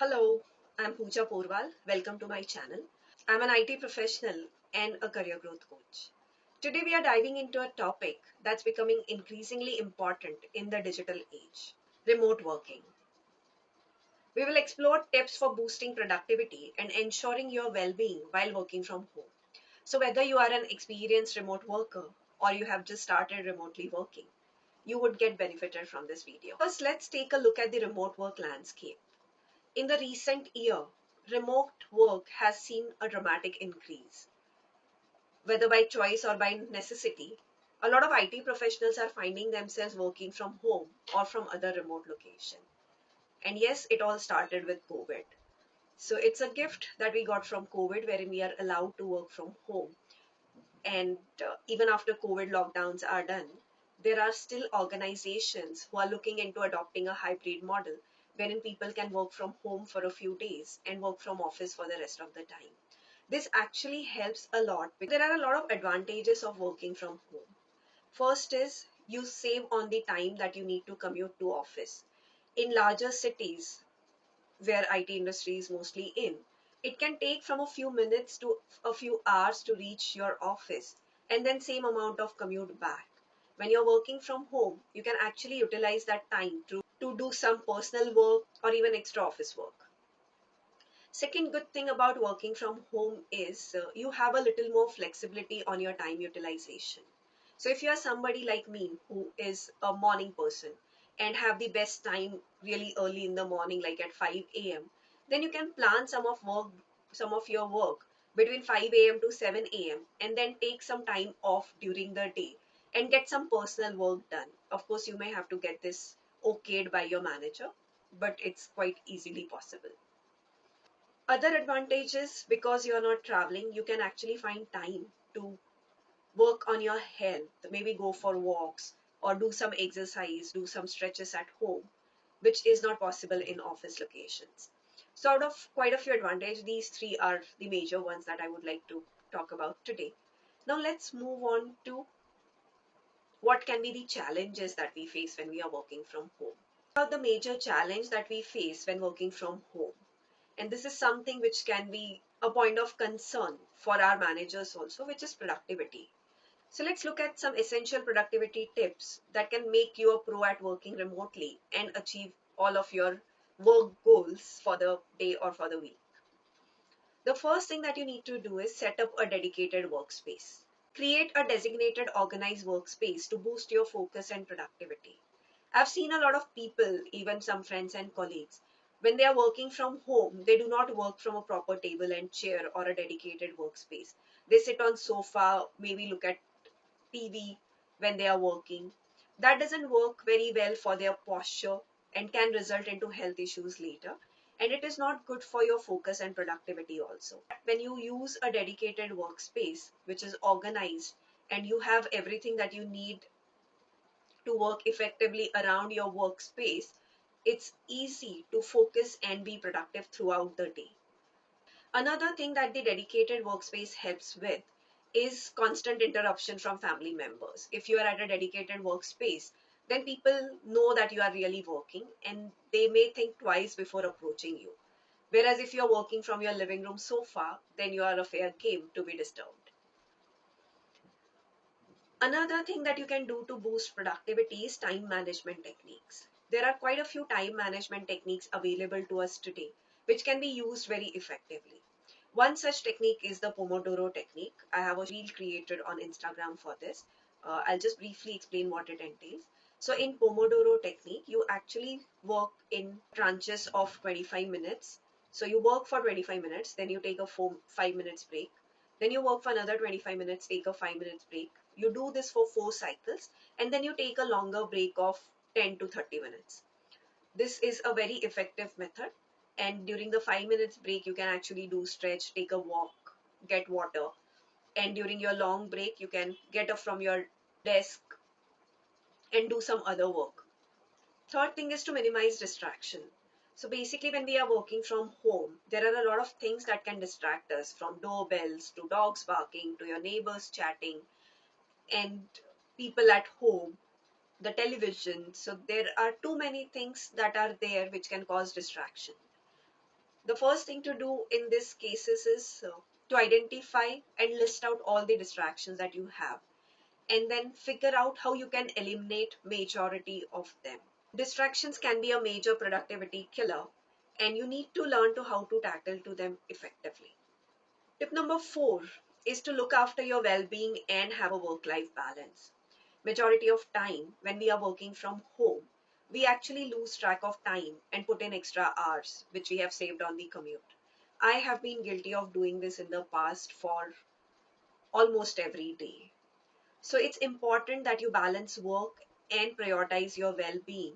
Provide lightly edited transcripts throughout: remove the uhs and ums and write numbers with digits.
Hello, I'm Pooja Porwal. Welcome to my channel. I'm an IT professional and a career growth coach. Today we are diving into a topic that's becoming increasingly important in the digital age: remote working. We will explore tips for boosting productivity and ensuring your well being while working from home. So, whether you are an experienced remote worker or you have just started remotely working, you would get benefited from this video. First, let's take a look at the remote work landscape. In the recent year, remote work has seen a dramatic increase. Whether by choice or by necessity, a lot of IT professionals are finding themselves working from home or from other remote location. And yes, it all started with COVID. So it's a gift that we got from COVID wherein we are allowed to work from home. And even after COVID lockdowns are done, there are still organizations who are looking into adopting a hybrid model wherein people can work from home for a few days and work from office for the rest of the time. This actually helps a lot because there are a lot of advantages of working from home. First is you save on the time that you need to commute to office. In larger cities, where IT industry is mostly in, it can take from a few minutes to a few hours to reach your office and then same amount of commute back. When you're working from home, you can actually utilize that time to do some personal work or even extra office work. Second good thing about working from home is you have a little more flexibility on your time utilization. So if you are somebody like me who is a morning person and have the best time really early in the morning, like at 5 a.m., then you can plan some of your work between 5 a.m. to 7 a.m. and then take some time off during the day and get some personal work done. Of course, you may have to get this okayed by your manager, but it's quite easily possible. Other advantages, because you're not traveling, you can actually find time to work on your health, maybe go for walks or do some exercise, do some stretches at home, which is not possible in office locations. So out of quite a few advantages, these three are the major ones that I would like to talk about today. Now let's move on to what can be the challenges that we face when we are working from home. About the major challenge that we face when working from home, and this is something which can be a point of concern for our managers also, which is productivity. So let's look at some essential productivity tips that can make you a pro at working remotely and achieve all of your work goals for the day or for the week. The first thing that you need to do is set up a dedicated workspace. Create a designated organized workspace to boost your focus and productivity. I've seen a lot of people, even some friends and colleagues, when they are working from home, they do not work from a proper table and chair or a dedicated workspace. They sit on sofa, maybe look at TV when they are working. That doesn't work very well for their posture and can result into health issues later. And it is not good for your focus and productivity also. When you use a dedicated workspace, which is organized, and you have everything that you need to work effectively around your workspace, it's easy to focus and be productive throughout the day. Another thing that the dedicated workspace helps with is constant interruption from family members. If you are at a dedicated workspace, then people know that you are really working and they may think twice before approaching you. Whereas if you're working from your living room sofa, then you are a fair game to be disturbed. Another thing that you can do to boost productivity is time management techniques. There are quite a few time management techniques available to us today, which can be used very effectively. One such technique is the Pomodoro technique. I have a reel created on Instagram for this. I'll just briefly explain what it entails. So in Pomodoro technique, you actually work in tranches of 25 minutes. So you work for 25 minutes, then you take a 5 minutes break. Then you work for another 25 minutes, take a 5 minutes break. You do this for 4 cycles, and then you take a longer break of 10 to 30 minutes. This is a very effective method. And during the 5 minutes break, you can actually do stretch, take a walk, get water. And during your long break, you can get up from your desk and do some other work. Third thing is to minimize distraction. So basically, when we are working from home, there are a lot of things that can distract us, from doorbells to dogs barking to your neighbors chatting and people at home, the television. So there are too many things that are there which can cause distraction. The first thing to do in this cases is to identify and list out all the distractions that you have, and then figure out how you can eliminate majority of them. Distractions can be a major productivity killer, and you need to learn to how to tackle to them effectively. Tip number 4 is to look after your well-being and have a work-life balance. Majority of time when we are working from home, we actually lose track of time and put in extra hours which we have saved on the commute. I have been guilty of doing this in the past for almost every day. So it's important that you balance work and prioritize your well-being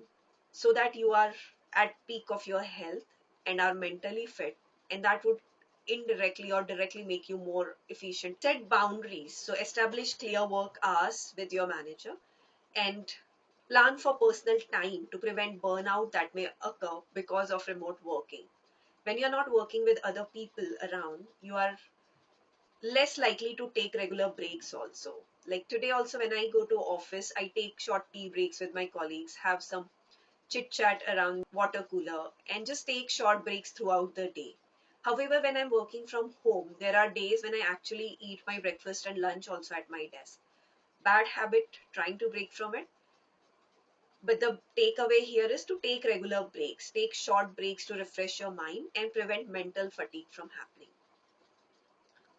so that you are at peak of your health and are mentally fit, and that would indirectly or directly make you more efficient. Set boundaries. So establish clear work hours with your manager and plan for personal time to prevent burnout that may occur because of remote working. When you're not working with other people around, you are less likely to take regular breaks also. Like today also when I go to office, I take short tea breaks with my colleagues, have some chit chat around water cooler and just take short breaks throughout the day. However, when I'm working from home, there are days when I actually eat my breakfast and lunch also at my desk. Bad habit, trying to break from it. But the takeaway here is to take regular breaks, take short breaks to refresh your mind and prevent mental fatigue from happening.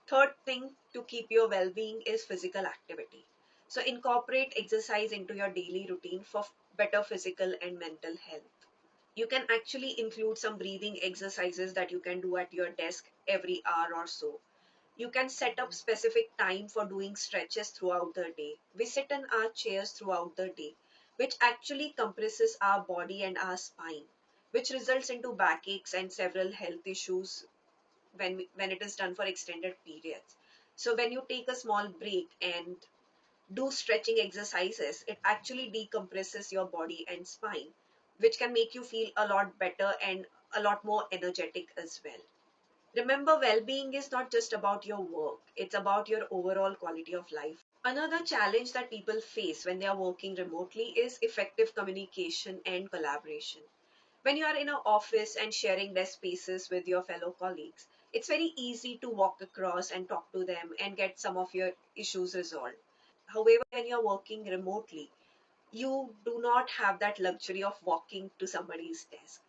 Third thing to keep your well-being is physical activity. So incorporate exercise into your daily routine for better physical and mental health. You can actually include some breathing exercises that you can do at your desk every hour or so. You can set up specific time for doing stretches throughout the day. We sit in our chairs throughout the day, which actually compresses our body and our spine, which results into backaches and several health issues when it is done for extended periods. So when you take a small break and do stretching exercises, it actually decompresses your body and spine, which can make you feel a lot better and a lot more energetic as well. Remember, well-being is not just about your work, it's about your overall quality of life. Another challenge that people face when they are working remotely is effective communication and collaboration. When you are in an office and sharing desk spaces with your fellow colleagues, it's very easy to walk across and talk to them and get some of your issues resolved. However, when you're working remotely, you do not have that luxury of walking to somebody's desk.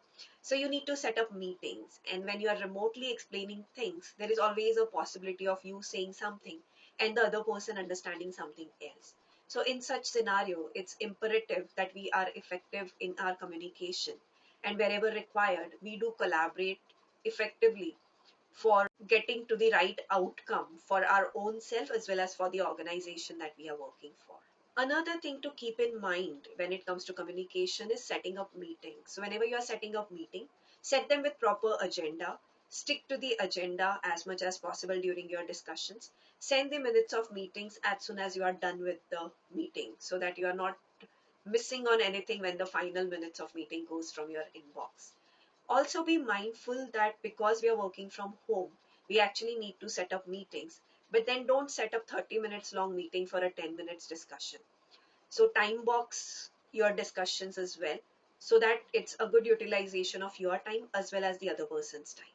So you need to set up meetings. And when you are remotely explaining things, there is always a possibility of you saying something and the other person understanding something else. So in such scenario, it's imperative that we are effective in our communication. And wherever required, we do collaborate effectively for getting to the right outcome for our own self as well as for the organization that we are working for. Another thing to keep in mind when it comes to communication is setting up meetings. So whenever you are setting up meeting, set them with proper agenda. Stick to the agenda as much as possible during your discussions. Send the minutes of meetings as soon as you are done with the meeting so that you are not missing on anything when the final minutes of meeting goes from your inbox. Also be mindful that because we are working from home, we actually need to set up meetings, but then don't set up 30 minutes long meeting for a 10 minutes discussion. So time box your discussions as well so that it's a good utilization of your time as well as the other person's time.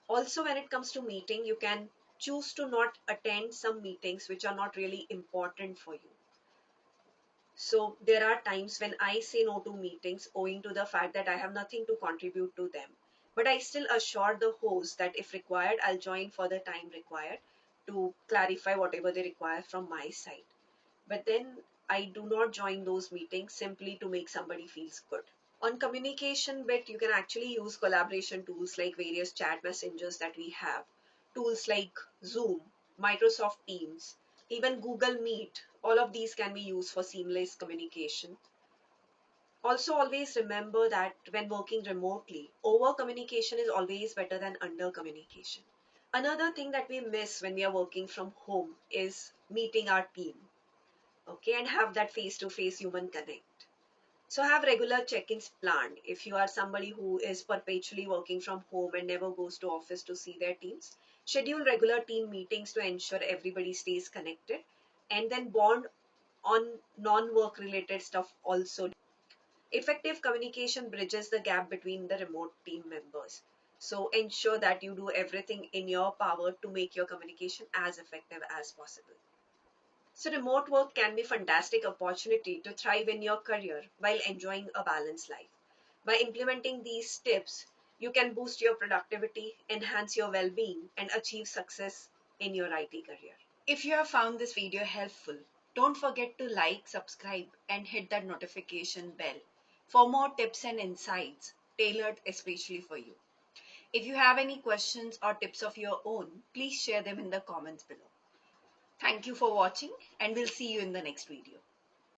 Also, when it comes to meeting, you can choose to not attend some meetings which are not really important for you. So there are times when I say no to meetings owing to the fact that I have nothing to contribute to them. But I still assure the host that if required, I'll join for the time required to clarify whatever they require from my side. But then I do not join those meetings simply to make somebody feels good. On communication bit, you can actually use collaboration tools like various chat messengers that we have, tools like Zoom, Microsoft Teams, even Google Meet. All of these can be used for seamless communication. Also, always remember that when working remotely, over communication is always better than under communication. Another thing that we miss when we are working from home is meeting our team, okay, and have that face to face human connect. So have regular check-ins planned. If you are somebody who is perpetually working from home and never goes to office to see their teams, schedule regular team meetings to ensure everybody stays connected, and then bond on non-work related stuff also. Effective communication bridges the gap between the remote team members. So ensure that you do everything in your power to make your communication as effective as possible. So remote work can be a fantastic opportunity to thrive in your career while enjoying a balanced life. By implementing these tips, you can boost your productivity, enhance your well-being, and achieve success in your IT career. If you have found this video helpful, don't forget to like, subscribe, and hit that notification bell for more tips and insights tailored especially for you. If you have any questions or tips of your own, please share them in the comments below. Thank you for watching, and we'll see you in the next video.